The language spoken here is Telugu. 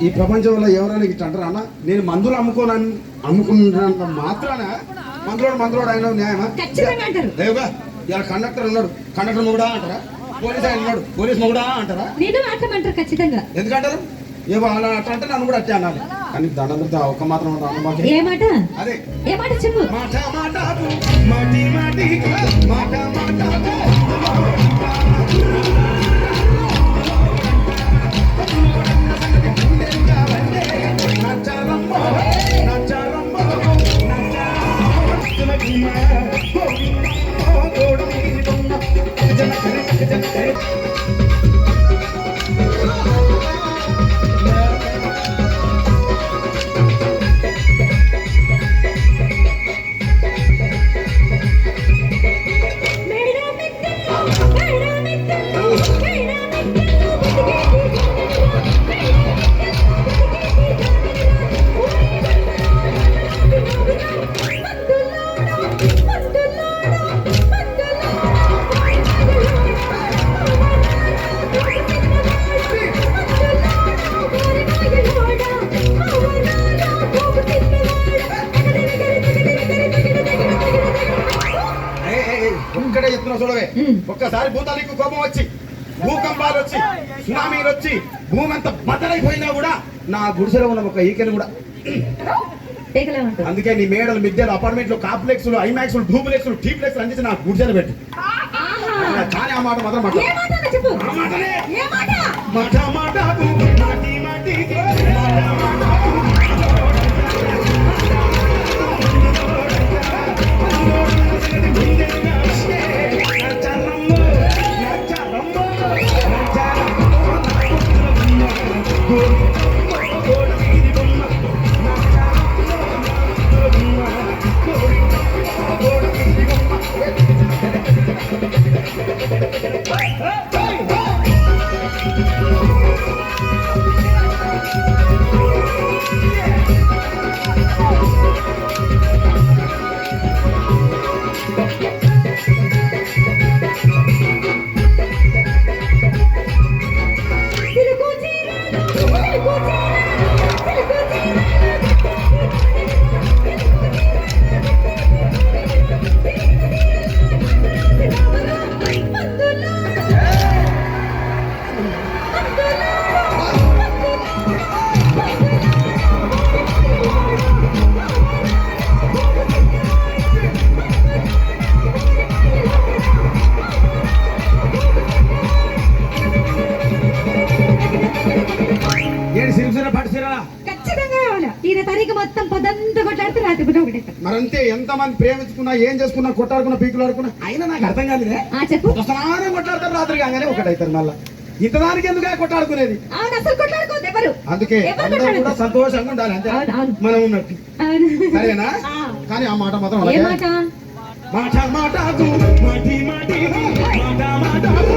ఈ ప్రపంచంలో ఎవరైనా ఇట్లా అంటారా అన్న? నేను మందులు అమ్ముకున్నంత మాత్రాన మందులోడు ఆయన న్యాయమా? లేవుగా. ఇలా కండక్టర్ ఉన్నాడు, కండక్టర్ మొగుడా అంటారా? పోలీస్ ఆయన ఉన్నాడు, పోలీస్ మొగుడా అంటారా? ఖచ్చితంగా. ఎందుకంటారు? ఏమో అలా అట్లా అంటే నన్ను కూడా అట్టే అనాలి. కానీ దండం పెడతా ఒక్క మాత్రం ఏ మాట? అదే ఏ మాట చెప్పు. మాట మాటకు మాటి మాటికి మాట మాటకు చూడవే. ఒక్కసారి భూతానికి కోపం వచ్చి, భూకంపాలు వచ్చి, సునామీలు వచ్చి, భూమి అంతా బద్దలైపోయినా కూడా నా గుడిసెలో ఉన్న ఒక ఈకెను కూడా. అందుకే నీ మేడలు, మిద్దెలు, అపార్ట్మెంట్లు, కాంప్లెక్స్లు, ఐమాక్స్లు, డూప్లెక్స్లు, టీప్లెక్స్లు అందించి నా గుడిసెలు పెట్టు. కానీ ఆ మాట మాత్రం మరంతే. ఎంత మంది ప్రేమించుకున్నా, ఏం చేసుకున్నా, కొట్టాడుకున్నా, పీకులు ఆడుకున్నా, అయినా నాకు అర్థం కాలేదే. సమానం కొట్టాడతారు, రాత్రి కాగానే ఒకటైతారు. మళ్ళా ఇంతదానికి ఎందుకు కొట్టాడుకునేది? అందుకే అందరూ కూడా సంతోషంగా ఉండాలి, అంతే మనం ఉన్నట్టు. సరేనా? కానీ ఆ మాట మాత్రం మాట మాటకు మాటి మాటి మాట మాటకు